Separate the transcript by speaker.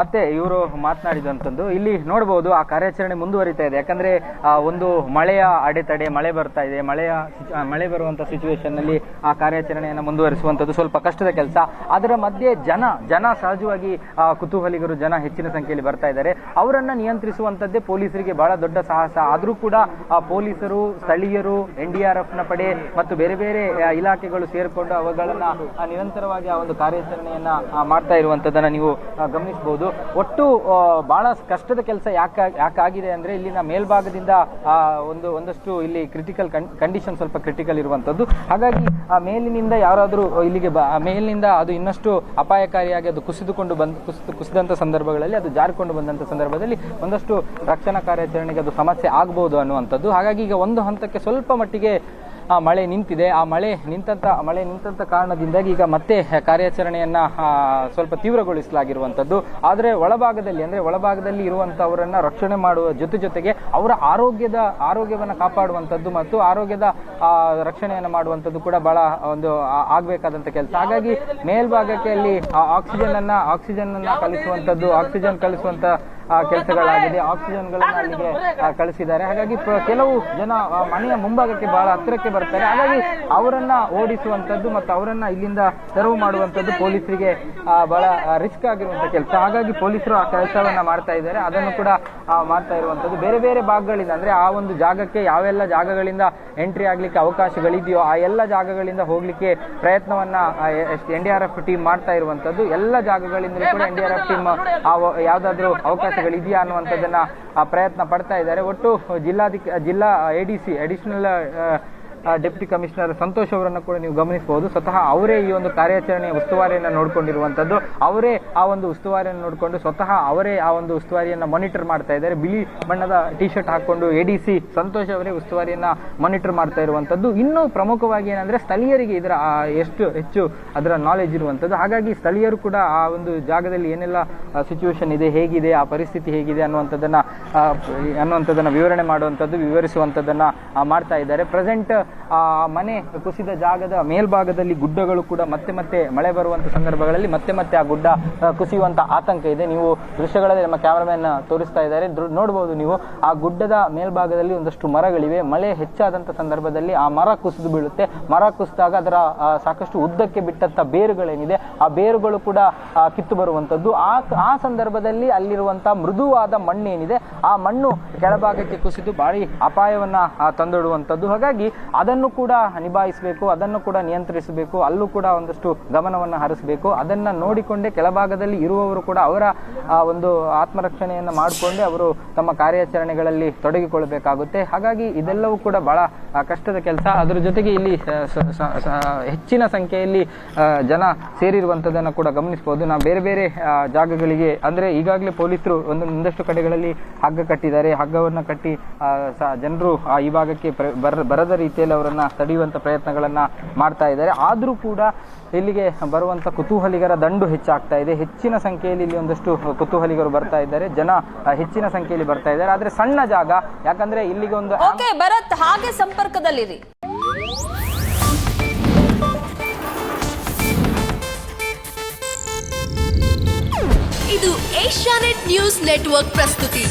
Speaker 1: ಮತ್ತೆ ಇವರು ಮಾತನಾಡಿದಂಥದ್ದು ಇಲ್ಲಿ ನೋಡಬಹುದು ಆ ಕಾರ್ಯಾಚರಣೆ ಮುಂದುವರಿತಾ ಇದೆ. ಯಾಕಂದ್ರೆ ಒಂದು ಮಳೆಯ ಅಡೆತಡೆ, ಮಳೆ ಬರ್ತಾ ಇದೆ, ಮಳೆ ಬರುವಂತ ಸಿಚುವೇಶನ್ ನಲ್ಲಿ ಆ ಕಾರ್ಯಾಚರಣೆಯನ್ನು ಮುಂದುವರಿಸುವಂತದ್ದು ಸ್ವಲ್ಪ ಕಷ್ಟದ ಕೆಲಸ. ಅದರ ಮಧ್ಯೆ ಜನ ಸಹಜವಾಗಿ ಕುತೂಹಲಿಗರು ಜನ ಹೆಚ್ಚಿನ ಸಂಖ್ಯೆಯಲ್ಲಿ ಬರ್ತಾ ಇದ್ದಾರೆ. ಅವರನ್ನ ನಿಯಂತ್ರಿಸುವಂತದ್ದೇ ಪೊಲೀಸರಿಗೆ ಬಹಳ ದೊಡ್ಡ ಸಾಹಸ. ಆದ್ರೂ ಕೂಡ ಪೊಲೀಸರು, ಸ್ಥಳೀಯರು, NDRF ನ ಪಡೆ ಮತ್ತು ಬೇರೆ ಬೇರೆ ಇಲಾಖೆಗಳು ಸೇರಿಕೊಂಡು ಅವುಗಳನ್ನ ನಿರಂತರವಾಗಿ ಆ ಒಂದು ಕಾರ್ಯಾಚರಣೆಯನ್ನ ಮಾಡ್ತಾ ಇರುವಂತದನ್ನ ನೀವು ಗಮನಿಸಬಹುದು. ಒಟ್ಟು ಬಹಳ ಕಷ್ಟದ ಕೆಲಸ ಯಾಕಾಗಿದೆ ಅಂದ್ರೆ ಇಲ್ಲಿನ ಮೇಲ್ಭಾಗದಿಂದ ಒಂದಷ್ಟು ಇಲ್ಲಿ ಕ್ರಿಟಿಕಲ್ ಕಂಡೀಷನ್ ಸ್ವಲ್ಪ ಕ್ರಿಟಿಕಲ್ ಇರುವಂತದ್ದು. ಹಾಗಾಗಿ ಆ ಮೇಲಿನಿಂದ ಯಾರಾದ್ರೂ ಇಲ್ಲಿಗೆ ಮೇಲಿನಿಂದ ಅದು ಇನ್ನಷ್ಟು ಅಪಾಯಕಾರಿಯಾಗಿ ಅದು ಕುಸಿದಂತ ಸಂದರ್ಭಗಳಲ್ಲಿ, ಅದು ಜಾರಿಕೊಂಡು ಬಂದಂತ ಸಂದರ್ಭದಲ್ಲಿ ಒಂದಷ್ಟು ರಕ್ಷಣಾ ಕಾರ್ಯಾಚರಣೆಗೆ ಅದು ಸಮಸ್ಯೆ ಆಗಬಹುದು ಅನ್ನುವಂಥದ್ದು. ಹಾಗಾಗಿ ಈಗ ಒಂದು ಹಂತಕ್ಕೆ ಸ್ವಲ್ಪ ಮಟ್ಟಿಗೆ ಮಳೆ ನಿಂತಿದೆ. ಆ ಮಳೆ ನಿಂತಂತ ಕಾರಣದಿಂದಾಗಿ ಈಗ ಮತ್ತೆ ಕಾರ್ಯಾಚರಣೆಯನ್ನ ಸ್ವಲ್ಪ ತೀವ್ರಗೊಳಿಸಲಾಗಿರುವಂತದ್ದು. ಆದರೆ ಒಳಭಾಗದಲ್ಲಿ ಇರುವಂತವರನ್ನ ರಕ್ಷಣೆ ಮಾಡುವ ಜೊತೆಗೆ ಅವರ ಆರೋಗ್ಯವನ್ನ ಕಾಪಾಡುವಂತದ್ದು ಮತ್ತು ಆರೋಗ್ಯದ ರಕ್ಷಣೆಯನ್ನ ಮಾಡುವಂತದ್ದು ಕೂಡ ಬಹಳ ಒಂದು ಆಗ್ಬೇಕಾದಂತ ಕೆಲಸ. ಹಾಗಾಗಿ ಮೇಲ್ಭಾಗಕ್ಕೆ ಅಲ್ಲಿ ಆಕ್ಸಿಜನ್ ಅನ್ನ ಕಲಿಸುವಂತದ್ದು, ಆಕ್ಸಿಜನ್ ಕಲಿಸುವಂತ ಕೆಲಸಗಳಾಗಿದೆ. ಆಕ್ಸಿಜನ್ಗಳನ್ನ ಅಲ್ಲಿಗೆ ಕಳಿಸಿದ್ದಾರೆ. ಹಾಗಾಗಿ ಕೆಲವು ಜನ ಮನೆಯ ಮುಂಭಾಗಕ್ಕೆ ಬಹಳ ಹತ್ತಿರಕ್ಕೆ ಬರ್ತಾರೆ. ಹಾಗಾಗಿ ಅವರನ್ನ ಓಡಿಸುವಂತದ್ದು ಮತ್ತು ಅವರನ್ನ ಇಲ್ಲಿಂದ ತೆರವು ಮಾಡುವಂತದ್ದು ಪೊಲೀಸರಿಗೆ ಬಹಳ ರಿಸ್ಕ್ ಆಗಿರುವಂತ ಕೆಲಸ. ಹಾಗಾಗಿ ಪೊಲೀಸರು ಆ ಕೆಲಸವನ್ನ ಮಾಡ್ತಾ ಇದ್ದಾರೆ. ಅದನ್ನು ಕೂಡ ಮಾಡ್ತಾ ಇರುವಂತದ್ದು ಬೇರೆ ಬೇರೆ ಭಾಗಗಳಿಂದ, ಅಂದ್ರೆ ಆ ಒಂದು ಜಾಗಕ್ಕೆ ಯಾವೆಲ್ಲ ಜಾಗಗಳಿಂದ ಎಂಟ್ರಿ ಆಗ್ಲಿಕ್ಕೆ ಅವಕಾಶಗಳಿದೆಯೋ ಆ ಎಲ್ಲ ಜಾಗಗಳಿಂದ ಹೋಗ್ಲಿಕ್ಕೆ ಪ್ರಯತ್ನವನ್ನ NDRF ಟೀಮ್ ಮಾಡ್ತಾ ಇರುವಂತದ್ದು. ಎಲ್ಲ ಜಾಗಗಳಿಂದಲೂ ಕೂಡ NDRF ಟೀಮ್ ಯಾವ್ದಾದ್ರು ಅವಕಾಶಗಳಿದೆಯಾ ಅನ್ನುವಂಥದ್ದನ್ನ ಪ್ರಯತ್ನ ಪಡ್ತಾ ಇದ್ದಾರೆ. ಒಟ್ಟು ಜಿಲ್ಲಾ ADC additional deputy commissioner Santosh ಅವರನ್ನು ಕೂಡ ನೀವು ಗಮನಿಸಬಹುದು. ಸ್ವತಃ ಅವರೇ ಈ ಒಂದು ಕಾರ್ಯಾಚರಣೆಯ ಉಸ್ತುವಾರಿಯನ್ನು ನೋಡಿಕೊಂಡಿರುವಂತದ್ದು. ಅವರೇ ಆ ಒಂದು ಉಸ್ತುವಾರಿಯನ್ನು ನೋಡಿಕೊಂಡು ಸ್ವತಃ ಅವರೇ ಆ ಒಂದು ಉಸ್ತುವಾರಿಯನ್ನ ಮಾನಿಟರ್ ಮಾಡ್ತಾ ಇದ್ದಾರೆ. ಬಿಳಿ ಬಣ್ಣದ ಟಿ-ಶರ್ಟ್ ಹಾಕೊಂಡು ADC ಸಂತೋಷ್ ಅವರೇ ಉಸ್ತುವಾರಿಯನ್ನ ಮಾನಿಟರ್ ಮಾಡ್ತಾ ಇರುವಂತದ್ದು. ಇನ್ನೂ ಪ್ರಮುಖವಾಗಿ ಏನಂದ್ರೆ ಸ್ಥಳೀಯರಿಗೆ ಇದರ ಹೆಚ್ಚು ಅದರ ನಾಲೆಜ್ ಇರುವಂತದ್ದು. ಹಾಗಾಗಿ ಸ್ಥಳೀಯರು ಕೂಡ ಆ ಒಂದು ಜಾಗದಲ್ಲಿ ಏನೆಲ್ಲ ಸಿಚುವೇಶನ್ ಇದೆ, ಹೇಗಿದೆ, ಆ ಪರಿಸ್ಥಿತಿ ಹೇಗಿದೆ ಅನ್ನುವಂಥದ್ದನ್ನ ವಿವರಣೆ ಮಾಡುವಂಥದ್ದು, ವಿವರಿಸುವಂಥದ್ದನ್ನ ಮಾಡ್ತಾ ಇದ್ದಾರೆ. ಪ್ರೆಸೆಂಟ್ ಮನೆ ಕುಸಿದ ಜಾಗದ ಮೇಲ್ಭಾಗದಲ್ಲಿ ಗುಡ್ಡಗಳು ಕೂಡ ಮತ್ತೆ ಮಳೆ ಬರುವಂತ ಸಂದರ್ಭಗಳಲ್ಲಿ ಮತ್ತೆ ಆ ಗುಡ್ಡ ಕುಸಿಯುವಂತ ಆತಂಕ ಇದೆ. ನೀವು ದೃಶ್ಯಗಳಲ್ಲಿ ನಮ್ಮ ಕ್ಯಾಮರಾಮನ್ ತೋರಿಸ್ತಾ ಇದ್ದಾರೆ, ನೋಡಬಹುದು ನೀವು. ಆ ಗುಡ್ಡದ ಮೇಲ್ಭಾಗದಲ್ಲಿ ಒಂದಷ್ಟು ಮರಗಳಿವೆ. ಮಳೆ ಹೆಚ್ಚಾದಂತ ಸಂದರ್ಭದಲ್ಲಿ ಆ ಮರ ಕುಸಿದು ಬೀಳುತ್ತೆ. ಮರ ಕುಸಿದಾಗ ಅದರ ಸಾಕಷ್ಟು ಉದ್ದಕ್ಕೆ ಬಿಟ್ಟಂತ ಬೇರುಗಳೇನಿದೆ ಆ ಬೇರುಗಳು ಕೂಡ ಕಿತ್ತು ಬರುವಂತದ್ದು. ಆ ಸಂದರ್ಭದಲ್ಲಿ ಅಲ್ಲಿರುವಂತಹ ಮೃದುವಾದ ಮಣ್ಣೇನಿದೆ ಆ ಮಣ್ಣು ಕೆಳಭಾಗಕ್ಕೆ ಕುಸಿದು ಭಾರಿ ಅಪಾಯವನ್ನ ತಂದೊಡುವಂತದ್ದು. ಹಾಗಾಗಿ ಅದನ್ನು ಕೂಡ ನಿಭಾಯಿಸಬೇಕು, ಅದನ್ನು ಕೂಡ ನಿಯಂತ್ರಿಸಬೇಕು, ಅಲ್ಲೂ ಕೂಡ ಒಂದಷ್ಟು ಗಮನವನ್ನು ಹರಿಸಬೇಕು. ಅದನ್ನ ನೋಡಿಕೊಂಡೇ ಕೆಳಭಾಗದಲ್ಲಿ ಇರುವವರು ಕೂಡ ಅವರ ಒಂದು ಆತ್ಮರಕ್ಷಣೆಯನ್ನು ಮಾಡಿಕೊಂಡೇ ಅವರು ತಮ್ಮ ಕಾರ್ಯಾಚರಣೆಗಳಲ್ಲಿ ತೊಡಗಿಕೊಳ್ಳಬೇಕಾಗುತ್ತೆ. ಹಾಗಾಗಿ ಇದೆಲ್ಲವೂ ಕೂಡ ಬಹಳ ಕಷ್ಟದ ಕೆಲಸ. ಅದರ ಜೊತೆಗೆ ಇಲ್ಲಿ ಹೆಚ್ಚಿನ ಸಂಖ್ಯೆಯಲ್ಲಿ ಜನ ಸೇರಿರುವಂತದನ್ನ ಕೂಡ ಗಮನಿಸಬಹುದು. ನಾವು ಬೇರೆ ಬೇರೆ ಜಾಗಗಳಿಗೆ, ಅಂದ್ರೆ ಈಗಾಗಲೇ ಪೊಲೀಸರು ಒಂದಷ್ಟು ಕಡೆಗಳಲ್ಲಿ ಹಗ್ಗ ಕಟ್ಟಿದ್ದಾರೆ. ಹಗ್ಗವನ್ನ ಕಟ್ಟಿ ಜನರು ಈ ಭಾಗಕ್ಕೆ ಬರದ ರೀತಿಯಲ್ಲಿ ಅವರನ್ನ ತಡೆಯುವಂತ ಪ್ರಯತ್ನಗಳನ್ನ ಮಾಡ್ತಾ ಇದ್ದಾರೆ. ಆದ್ರೂ ಕೂಡ ಇಲ್ಲಿಗೆ ಬರುವಂತ ಕುತೂಹಲಿಗರ ದಂಡು ಹೆಚ್ಚಾಗ್ತಾ ಇದೆ. ಹೆಚ್ಚಿನ ಸಂಖ್ಯೆಯಲ್ಲಿ ಇಲ್ಲಿ ಒಂದಷ್ಟು ಕುತೂಹಲಿಗರು ಬರ್ತಾ ಇದ್ದಾರೆ. ಜನ ಹೆಚ್ಚಿನ ಸಂಖ್ಯೆಯಲ್ಲಿ ಬರ್ತಾ ಇದ್ದಾರೆ. ಆದ್ರೆ ಸಣ್ಣ ಜಾಗ, ಯಾಕಂದ್ರೆ ಇಲ್ಲಿಗೆ ಒಂದು
Speaker 2: ಭರತ್ ಹಾಗೆ ಸಂಪರ್ಕದಲ್ಲಿರಿ.
Speaker 3: ಇದು ಏಷ್ಯಾನೆಟ್ ನ್ಯೂಸ್ ನೆಟ್ವರ್ಕ್ ಪ್ರಸ್ತುತಿ.